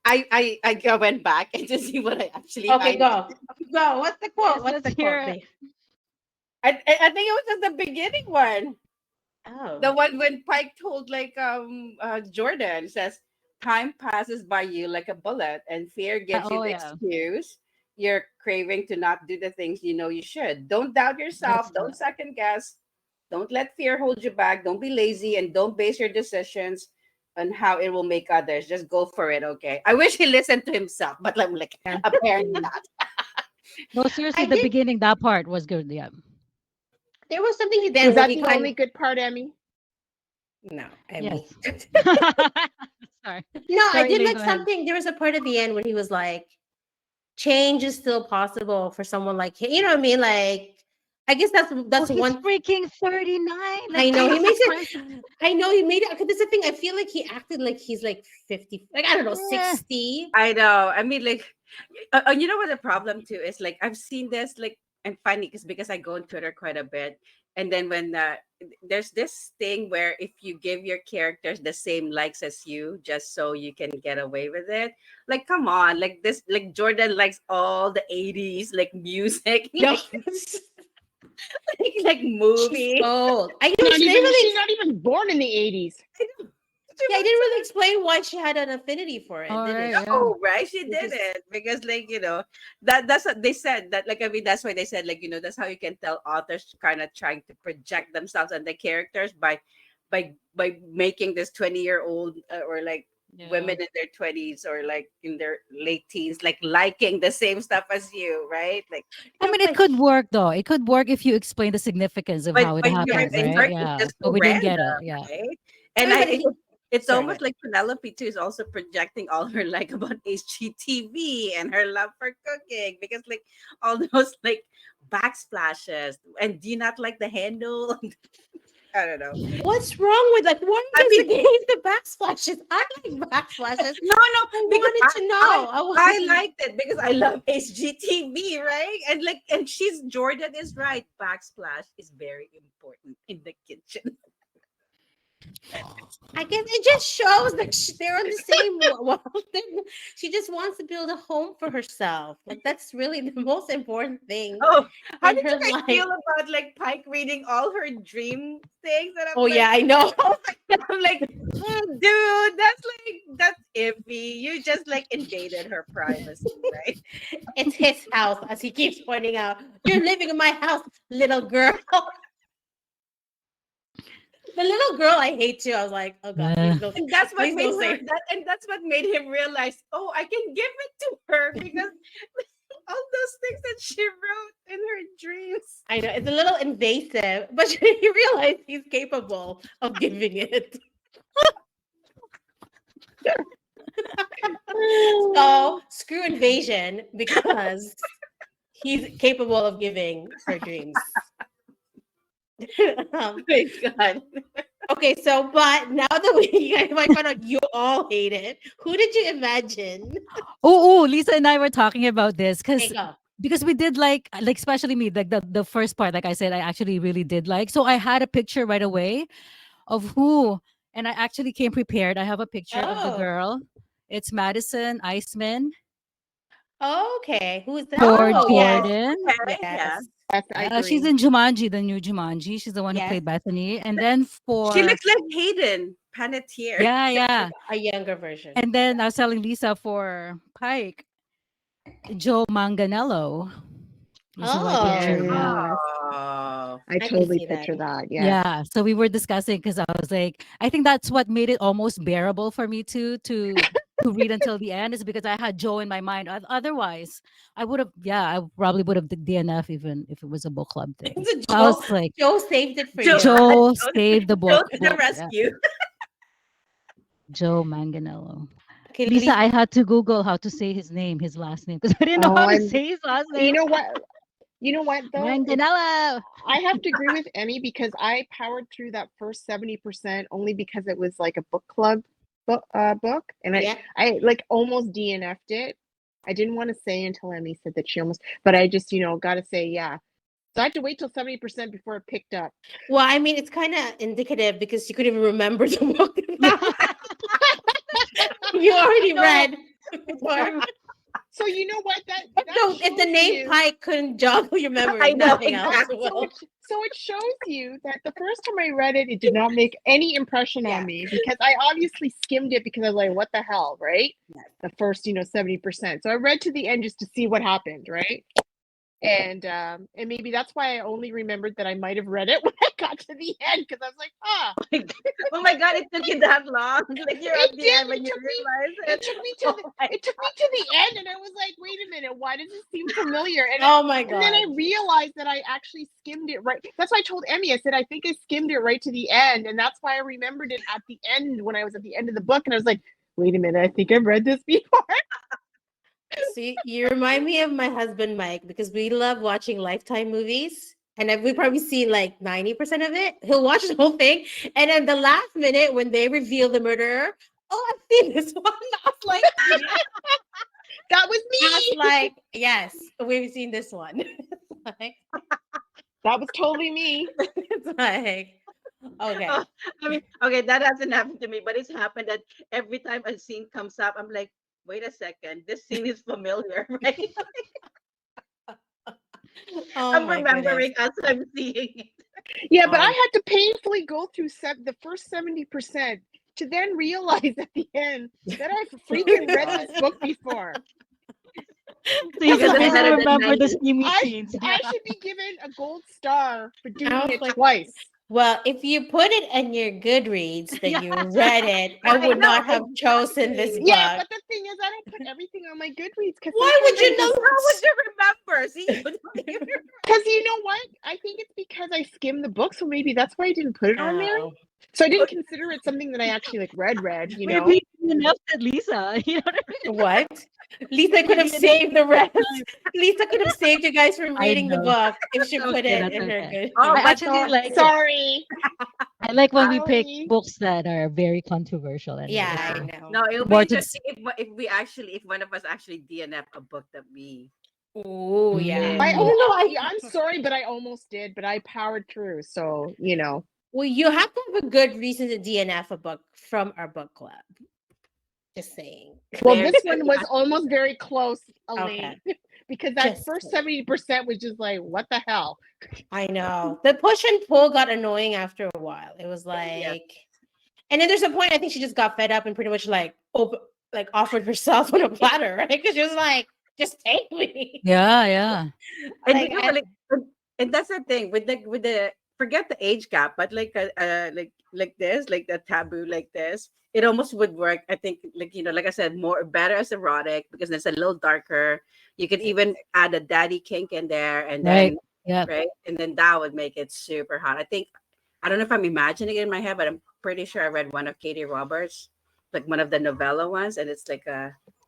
I went back and to see what I actually. Okay, go. Go. What's the quote? Yes, What's let's the hear quote, it. babe? I think it was just the beginning one. The Oh. one when Pike told like Jordan says, time passes by you like a bullet, and fear gives you Oh, the yeah. excuse. You're craving to not do the things you know you should. Don't doubt yourself. That's Don't second guess. Don't let fear hold you back. Don't be lazy, and don't base your decisions on how it will make others. Just go for it, okay? I wish he listened to himself, but I'm like, Yeah. apparently not. no, seriously, I the did. beginning, that part was good. Yeah. There was something he did Was where that he the kind only good part, Emmy? no, Yes. Emmy. Sorry. No, I Sorry, did Elaine, like go ahead. something. There was a part at the end when he was like, change is still possible for someone like him. You know what I mean? Like, I guess Oh, that's he's one. freaking 39. Like, I know he Jesus makes it. Christ. I know he made it. Because that's the thing. I feel like he acted like he's like 50, like I don't know, Yeah. 60. I know. I mean, like, you know what the problem too is? Like, I've seen this. Like, I'm funny because I go on Twitter quite a bit, and then when there's this thing where if you give your characters the same likes as you, just so you can get away with it. Like, come on, like this, like Jordan likes all the '80s like music, No, like she's movie. old. I know she didn't She's really. not even born in the 80s. Yeah, I didn't really explain why she had an affinity for it, All did right. it? Yeah. Oh, right. She It did just it because, like, that's what they said. That, like, I mean, that's why they said, like, that's how you can tell authors kind of trying to project themselves and the characters by making this 20-year-old or like Yeah. women in their 20s or like in their late teens, like liking the same stuff as you, right? Like, I no, mean, it could work though. It could work if you explain the significance of but how it but you're happened, it's right? hard. It's Yeah. just But so we didn't random, get it. Yeah. right? I And mean, I but it, he It's Sorry, almost like Penelope too is also projecting all her like about HGTV and her love for cooking because like all those like backsplashes. And do you not like the handle? I don't know. what's wrong with like what I is mean, against the backsplashes? I like backsplashes. no, I because wanted to know. I I wanted to know. liked it because I love HGTV, right? And like, and she's Jordan is right. Backsplash is very important in the kitchen. I guess it just shows that they're on the same world. She just wants to build a home for herself. Like that's really the most important thing Oh, how in did her you guys life. feel about like Pike reading all her dream things? And I'm Oh like, yeah, I know. I'm like, "Oh, dude, that's iffy. You just like invaded her privacy, right? It's his house, as he keeps pointing out. You're living in my house, little girl. The little girl I hate too. I was like, oh god, Yeah. please And that's what please made don't her say. that, and that's what made him realize, oh, I can give it to her because all those things that she wrote in her dreams. I know it's a little invasive, but you realize he's capable of giving it. So screw invasion because he's capable of giving her dreams. Um, My God. okay, so but now that we you guys might find out you all hate it, who did you imagine? Oh, Lisa and I were talking about this Okay, because we did like especially me, like the first part, like I said, I actually really did like. So I had a picture right away of who, and I actually came prepared. I have a picture of the Oh, girl. It's Madison Iceman okay. Who is that? for Oh, yes, Oh, Jordan. okay, yeah. yes, Yes, I She's agree. in Jumanji, the new Jumanji. She's the one who yes. played Bethany. And then She for looks like Hayden Panettiere. yeah. A younger version. And then I was telling Lisa for Pike, Joe Manganello. This is my Oh, picture. Yeah. Yes, Oh, I I can totally see that. picture that. Yes. Yeah, so we were discussing because I was like, I think that's what made it almost bearable for me to read until the end is because I had Joe in my mind. Otherwise, I would have, yeah, I probably would have DNF even if it was a book club thing. So So I was like, Joe saved it for Joe, you. Joe Joe, saved the Joe book. to the Yeah, rescue. Joe Manganello. Okay, Lisa, I had to Google how to say his name, his last name, because I didn't know Oh, how to I'm. say his last You name. know what? You know what though? It's. Manganello. I have to agree with Emmy because I powered through that first 70% only because it was like a book club book, and yeah. I like almost DNF'd it. I didn't want to say until Emmy said that she almost, but I just got to say yeah. So I had to wait till 70% before it picked up. Well, I mean, it's kind of indicative because you couldn't even remember the book. You already No, read. before. So you know what that So if the shows name you. Pike couldn't joggle your memory, I know nothing else exactly. will. So it shows you that the first time I read it, it did not make any impression Yeah. on me because I obviously skimmed it because I was like, what the hell, right? Yes. The first, 70%. So I read to the end just to see what happened, right? And maybe that's why I only remembered that I might have read it when I got to the end because I was like, Oh my God, it took you that long. Like you're at it the did. end when you realize it. It took me to Oh my it took me to the end, and I was like, wait a minute, why does this seem familiar? Oh my And then I god. realized that I actually skimmed it right. That's why I told Emmy, I said, I think I skimmed it right to the end. And that's why I remembered it at the end when I was at the end of the book. And I was like, wait a minute, I think I've read this before. See, you remind me of my husband Mike because we love watching Lifetime movies. And we've probably seen like 90% of it. He'll watch the whole thing. And then the last minute when they reveal the murderer, oh, I've seen this one. I was like, yeah. That was me. I was like, yes, we've seen this one. Like, That was totally me. it's like, okay. Oh, I mean, okay, that hasn't happened to me, but it's happened that every time a scene comes up, I'm like, wait a second, this scene is familiar, right? Oh I'm my goodness. remembering as I'm seeing it. Yeah, but I Um, had to painfully go through the first 70% to then realize at the end that I've freaking read this book before. So you Because I'm still better than remember the 90. steamy I scenes. I should be given a gold star for doing I was it like, twice. well, if you put it in your Goodreads that Yeah. you read it, I I would know, not have chosen this exactly. Yeah, book. but the thing is, I don't put everything on my Goodreads because Why would you How know? would you remember? See, you don't even- Because you know what? I think it's because I skimmed the book, so maybe that's why I didn't put it on there. Oh. So I didn't consider it something that I actually like read, you know. Maybe enough that Lisa. You know what I mean? What? Lisa could have Maybe enough saved the rest. time. Lisa could have saved you guys from I reading the know. book if she That's put okay. it That's in her okay. good. Oh, I but actually like it. Sorry. I like when we pick Sorry. books that are very controversial. Anyway, Yeah, I so know. no, it'll be more to interesting if one of us actually DNF a book that we Oh yeah. did. I Oh no, I'm sorry, but I almost did, but I powered through. So, you know. well, you have to have a good reason to DNF a book from our book club. Just saying. Well, There's this one was almost very close, Elaine, because that Just first saying. 70% was just like, what the hell? I know. The push and pull got annoying after a while. It was like, and then there's a point I think she just got fed up and pretty much like offered herself on a platter, right? Because she was like, just take me. yeah. and Like, and that's the thing with the forget the age gap, but like this, like the taboo like this, it almost would work. I think like I said, more better as erotic because it's a little darker. You could even add a daddy kink in there, and Right. then Yeah. right, and then that would make it super hot. I don't know if I'm imagining it in my head, but I'm pretty sure I read one of Katie Roberts, like one of the novella ones, and it's like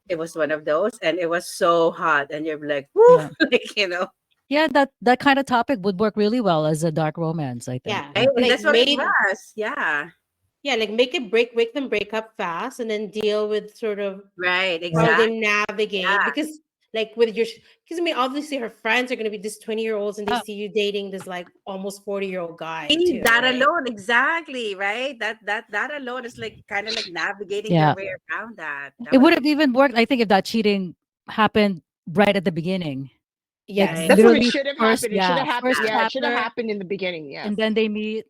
it was one of those, and it was so hot, and you're like, whoo, Yeah. like. Yeah, that kind of topic would work really well as a dark romance, I think. yeah, Right? And like that's what it made was. Yeah. like make them break up fast, and then deal with sort of Right. how Yeah. they Exactly. navigate Yeah. because like with your because I mean obviously her friends are going to be this 20-year-olds and they Yeah. see you dating this like almost 40-year-old guy See, too, that right? alone, exactly, right? That alone is like kind of like navigating their Yeah. way around that. That It would would be have even worked, I think, if that cheating happened right at the beginning. Like Yes. right. That's what it literally should have first, happened. It should have happened. first Yeah, it should have chapter, happened in the beginning. Yes. and then they meet,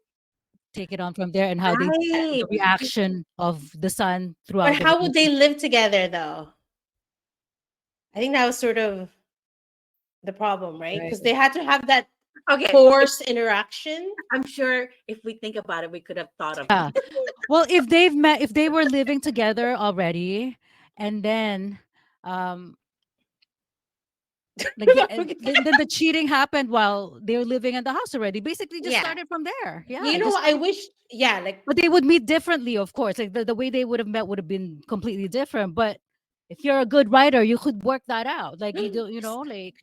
take it on from there, and how they Right. the reaction of the son But throughout the how would they relationship. live together though? I think that was sort of the problem, right? Right. Because they had to have that Okay. forced interaction. I'm sure if we think about it, we could have thought of Yeah. Well, if they were living together already, and then um like then the cheating happened while they were living in the house already. Basically just Yeah. started from there. Yeah. You know Just what? I wish, yeah, like but they would meet differently, of course. Like the way they would have met would have been completely different. But if you're a good writer, you could work that out. Like you do, like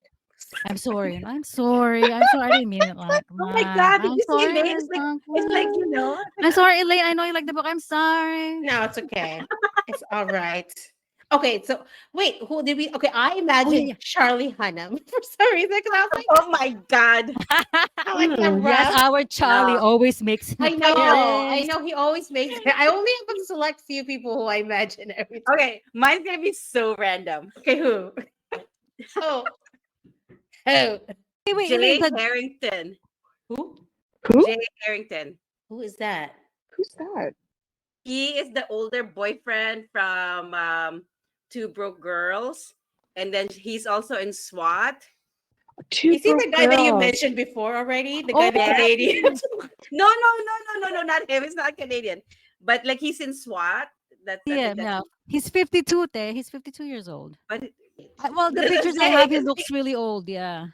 I'm sorry. I'm sorry. I'm sorry. I didn't mean it like Oh my that. God. Did I'm you see sorry. Elaine? It's like, I'm sorry, Elaine. I know you like the book. I'm sorry. no, it's okay. It's all right. Okay, so wait, who did we? Okay, I Oh, imagined yeah. Charlie Hunnam for some reason because I was like, oh my God. I like the Yes, rough. our Charlie No. always makes an I appearance. know. He always makes it. I only have a select few people who I imagine every time. Okay. Mine's going to be so random. Okay, who? Oh, who? Wait, Elaine, Jay Harrington. Who? Who? Jay Harrington. Who is that? Who's that? He is the older boyfriend from Two Broke Girls. And then he's also in SWAT. Two Is he the Broke guy that you Girls. mentioned before already? The Oh, guy, the yeah. Canadian. No, not him. It's not Canadian. But like he's in SWAT. That's I yeah, think that's yeah. He's 52, te. He's 52 years old. but Well, the that's pictures I Jay. have, he looks really old. Yeah.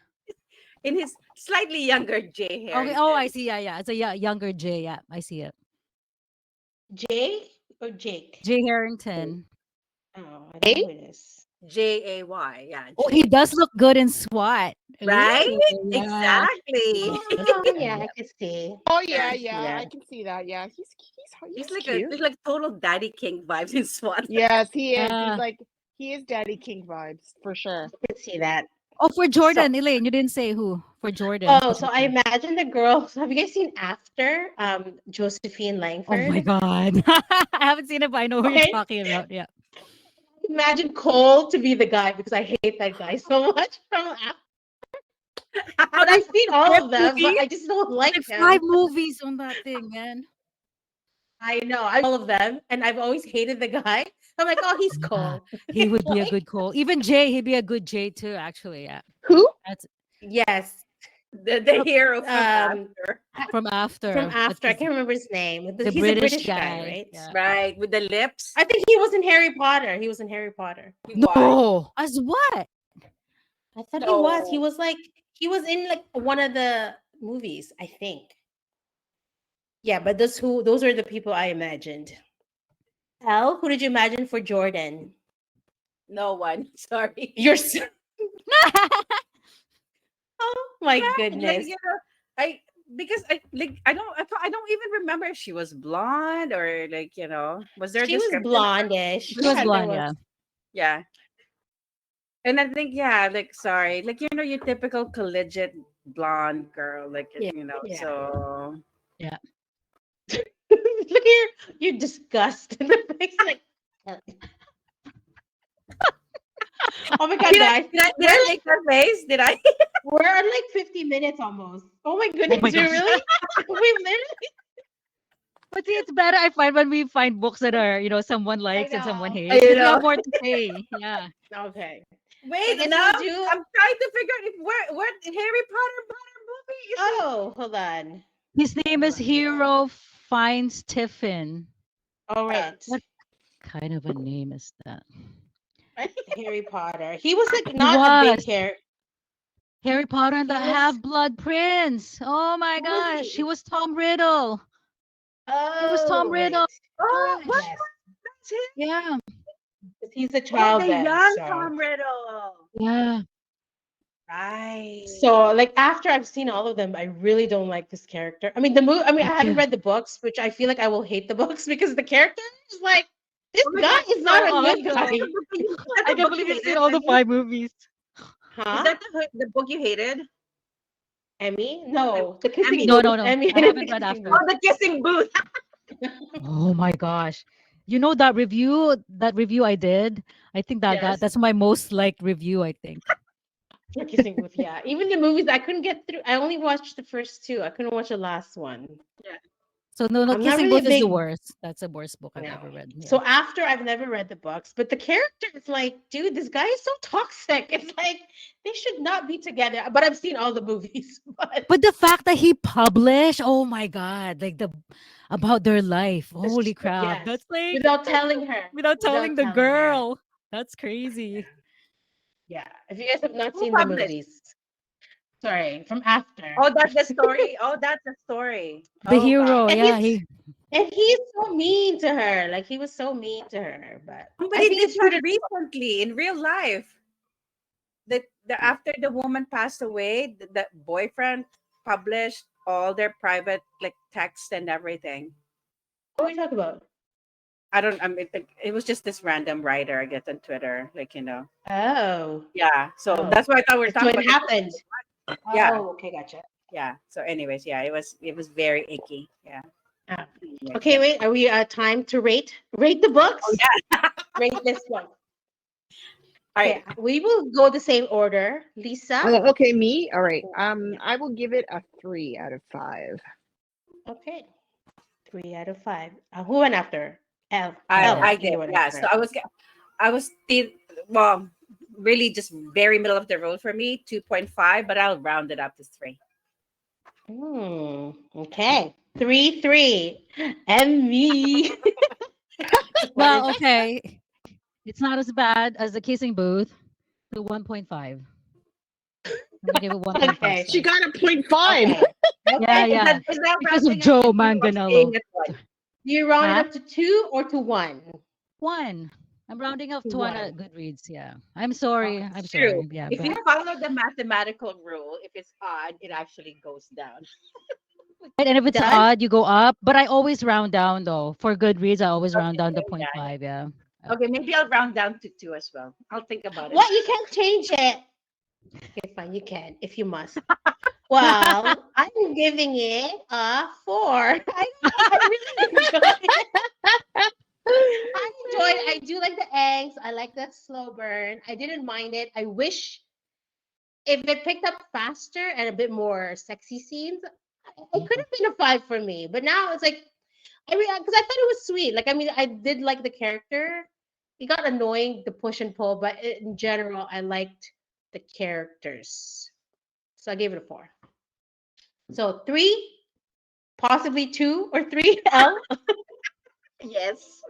In his slightly younger Jay Okay. Harrington. Oh, I see. Yeah. It's a younger Jay. Yeah, I see it. Jay or Jake? Jay Harrington. Oh, I don't know who it is. Jay. Yeah. Oh, Jay. he does look good in SWAT. Right? Ooh, yeah. Exactly. Oh, yeah, I can see. Oh Yeah, yeah, I can see that. Yeah, he's He's cute. like total daddy king vibes in SWAT. Yes, he is. Yeah. He is Daddy King vibes for sure. I can see that. Oh, for Jordan, Elaine, you didn't say who for Jordan. Oh, so I imagine the girl. Have you guys seen After? Josephine Oh Langford. my God. I haven't seen it, but I know who you're Okay. talking about. Yeah. Imagine Cole to be the guy because I hate that guy so much from After. But I've seen all of them, but I just don't like Like him. 5 movies on that thing, man. I know all of them, and I've always hated the guy. I'm like, oh, he's Yeah. Cole. He would be a Like, good Cole. Even Jay, he'd be a good Jay too, actually. Yeah. Who? That's yes. The hero from After. from After. From but After. I he's can't remember his name. the He's a British British guy, guy. right? Yeah. Right. With the lips. I think he was in Harry Potter. He was in Harry Potter. Why? No. As what? I thought he was. He No. was like he was in like one of the movies, I think. Yeah, but those are the people I imagined. Elle, who did you imagine for Jordan? No one. Sorry. You're so, oh my Like goodness. I because I don't even remember if she was blonde or like was there a She was description? blondish. She was Yeah, there blonde, was. yeah. Yeah. And I think, yeah, like, sorry, like, your typical collegiate blonde girl, like, Yeah. Yeah. so. Yeah. Look here, you're disgusted in the face. Like, oh my god, Did I, guys, did I, did I make that face? Did I? we're at like 50 minutes almost. Oh my Oh goodness, my we gosh. really, we literally. But see, it's better I find when we find books that are, someone I likes and someone know. hates, because we have more to say. Yeah. Okay, so I Wait, guess no. we'll do. I'm trying to figure out if where Harry Potter movie is it? Oh, hold on. His name Hold is on. Hero Finds Tiffin. All right, What kind of a name is that? Harry Potter. He was like He not a big was character. Harry Potter and He the was. Half-Blood Prince. Oh my Who was gosh, he he? was Tom Riddle. He was Tom Oh, Riddle. right. Oh, what? Yes, That's him? Yeah. he's a Oh, child the then. young So. Tom Riddle. Yeah. Right. So, like after I've seen all of them, I really don't like this character. I mean, the movie. I mean, Me I haven't too. read the books, which I feel like I will hate the books because the character is like this Oh my guy God, is so not a odd good though. guy, Is that I the can't book you believe you've seen hated, all the Emmy? 5 movies. Is huh? that the book you hated? Emmy? No, the kissing Emmy. No, booth. no, no. Emmy, I and the haven't read kissing after. Oh, booth. the kissing booth. Oh my gosh. You know that review I did? I think Yes, that's my most liked review, I think. the kissing booth. Yeah, even the movies I couldn't get through. I only watched the first two. I couldn't watch the last one. Yeah. So no, I'm not Kissing really a Booth is the big. worst. That's the worst book I've No. ever read. Yeah. So after I've never read the books, but the character is like, dude, this guy is so toxic. It's like they should not be together. But I've seen all the movies. But But the fact that he published, oh my God, like about their life. Holy crap. yes, That's like without telling her, without telling without the telling her. girl. That's crazy. Yeah. If you guys have not Who seen the published? movies, sorry, from after. Oh, that's the story. Oh, that's the story. The Oh God. hero, And yeah, he's so mean to her. Like he was so mean to her. But I Somebody think did it's true that to recently in real life. The after the woman passed away, the boyfriend published all their private like text and everything. what we talk about. I don't. I mean, it was just this random writer I get on Twitter, Oh. Yeah. So Oh. that's why I thought we were So talking it about. happened. Yeah. Oh, okay, gotcha. Yeah. So, anyways, yeah, it was very icky. Yeah. Ah. Anyways, Okay, yeah. wait. Are we time to rate the books? Oh yeah. Rate this one. All Okay, right. we will go the same order. Lisa. Okay, me. All right. Yeah. I will give it a 3 out of 5. Okay. 3 out of 5. Who went after? L. I L. L. I You did. went Yeah. So after. I was still well, really just very middle of the road for me, 2.5, but I'll round it up to 3. Okay. 3-3. And me. What is Well, okay. It's not as bad as the Kissing Booth. The 1.5. I'm gonna give it 1.5 okay? She stars. got a 0.5. Okay. Yeah, Okay. yeah. Is that Because of rounding up Joe to 2 or Manganello. staying at 1? Do you round it Huh? up to 2 or to 1? 1. I'm rounding up To to 1 1. at Goodreads. Yeah. I'm sorry. Okay. I'm True. sorry. Yeah, If you but follow the mathematical rule, if it's odd, it actually goes down. right, and if it's Done? odd, you go up. But I always round down though. For Goodreads, I always round Okay, down to yeah, point yeah. 5. Yeah. Okay, maybe I'll round down to 2 as well. I'll think about it. What? You can't change it. Okay, fine. You can if you must. Well, I'm giving it a 4. I really enjoy it. I do like the eggs. I like that slow burn. I didn't mind it. I wish if it picked up faster and a bit more sexy scenes, it could have been a 5 for me. But now it's like, I mean, because I thought it was sweet. Like, I mean, I did like the character. It got annoying, the push and pull, but in general, I liked the characters. So I gave it a 4. So 3, possibly 2 or 3, L, Yes.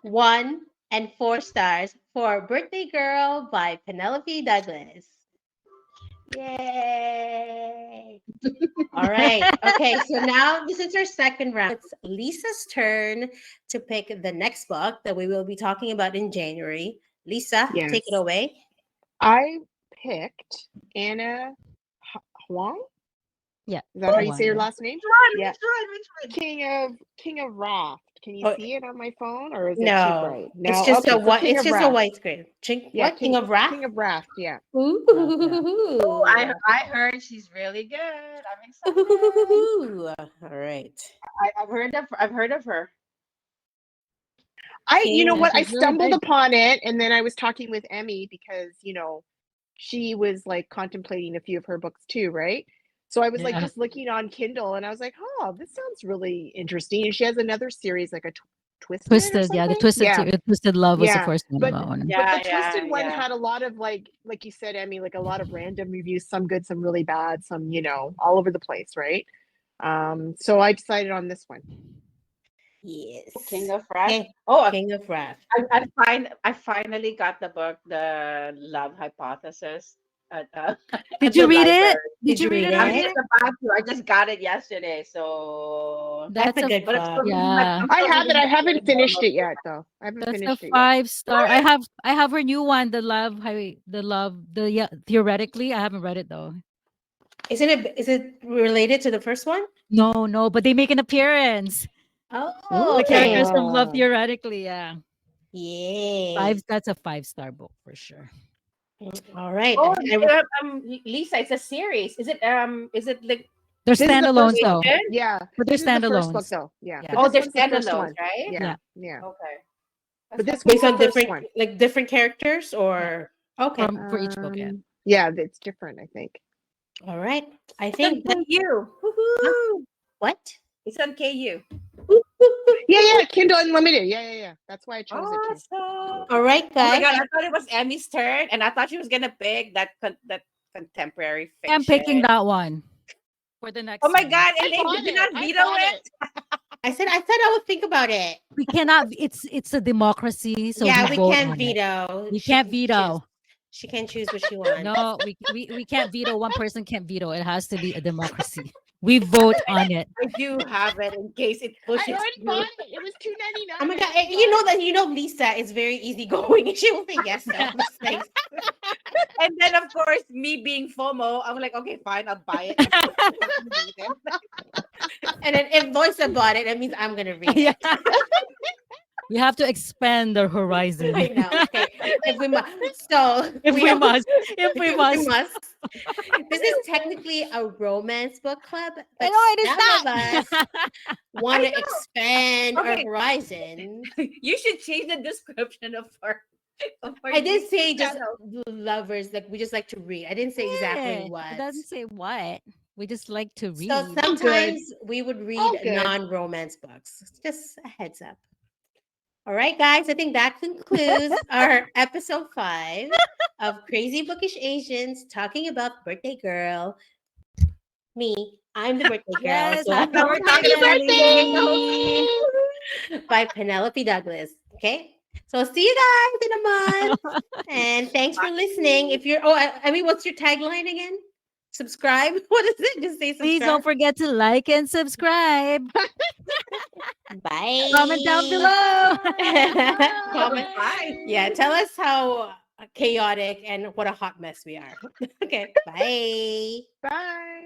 1, and 4 stars for Birthday Girl by Penelope Douglas. Yay! All right. Okay. So now this is our second round. It's Lisa's turn to pick the next book that we will be talking about in January. Lisa, take it Yes. away. I picked Anna Huang. Yeah. Is that how you One, say your yeah. last name? Yeah. Which one? King of Wrath. Can you Oh, see it on my phone, or is it too no, bright? it's No. just Okay. a So white. King It's of just a Wrath. white screen. Yeah. What? King of Wrath? King of Wrath. Yeah. Ooh. Oh, I heard she's really good. I'm excited. Ooh. All right. I've heard of her. You know King. what? I She's really stumbled big. upon it, and then I was talking with Emmy because, she was like contemplating a few of her books too, right? So I was like Yeah. just looking on Kindle, and I was like, oh, this sounds really interesting. And she has another series, like a Twisted or Twisted, yeah. The something. Twisted, Yeah, Twisted Love was the yeah. first one. But That one. but the Yeah, Twisted one yeah. had a lot of like you said, Emmy, like a lot of random reviews, some good, some really bad, some all over the place, right? So I decided on this one. Yes. King of Wrath. King, Oh, King of Wrath. I finally got the book, The Love Hypothesis, at Did at you the read it? library. Did you read it I'm it? just already? about to. I just got it yesterday, so That's That's a a good but book. yeah. I have it. reading I the haven't third one finished of it it. yet, though. I haven't That's the finished it yet. 5 star. I have her new one, the yeah, theoretically. I haven't read it though. Is it related to the first one? No, but they make an appearance. Oh, The okay. characters from Love Ah. theoretically, yeah. Yay. That's a 5 star book for sure. All right. Oh, Lisa, it's a series. Is it like They're This is the first standalones book. though. fiction? Yeah, But they're this is the first book, standalones. though. Yeah, Yeah. but Oh, this they're one's the first standalones, one. right? Yeah, Yeah. yeah. Okay. But That's this one's Based the on first different one. like different characters Yeah. or okay. For each book, yeah. Yeah, it's different, I think. All right. I It's on think that KU. huh? Woohoo! What? It's on KU. Yeah, Kindle Unlimited. Yeah. That's why I chose it too. Awesome. All right, Oh my guys. god, I thought it was Emmy's turn, and I thought she was gonna pick that contemporary I'm picking fiction. that one for the next Oh my one. god, I Elaine, bought did you it. not I veto bought it? it. I said I would think about it. We cannot it's a democracy, so Yeah, we we vote can't on it. veto. We She can't can choose. veto. She can choose what she wants. No, we can't veto. One person can't veto. It has to be a democracy. We vote on it. I do have it in case it I pushes already through. bought it. It was $2.99. Oh my god! I already You know bought it. that Lisa is very easygoing. She will say yes to all these things. And then of course, me being FOMO, I'm like, okay, fine, I'll buy it. And then if Loisa bought it, that means I'm gonna read Yeah. it. We have to expand our horizon. I know. Okay. If we must. So If we must. If we if must. we must. This is technically a romance book club, but No, it is some of not. us want to expand our Okay. horizon. You should change the description of our I did say YouTube just channel. lovers, like we just like to read. I didn't say exactly Yeah, what. It doesn't say what. We just like to read. So sometimes we would read good. non-romance books. Just a heads up. All right, guys. I think that concludes our episode 5 of Crazy Bookish Asians talking about Birthday Girl. Me, I'm the birthday girl. Yes, so happy Happy birthday, birthday! by Penelope Douglas. Okay. So see you guys in a month. And thanks for listening. If you're I mean, what's your tagline again? Subscribe. What is it? Just say subscribe. Please don't forget to like and subscribe. Bye. Comment down below. Comment. Bye. Yeah, tell us how chaotic and what a hot mess we are. Okay. Bye. Bye.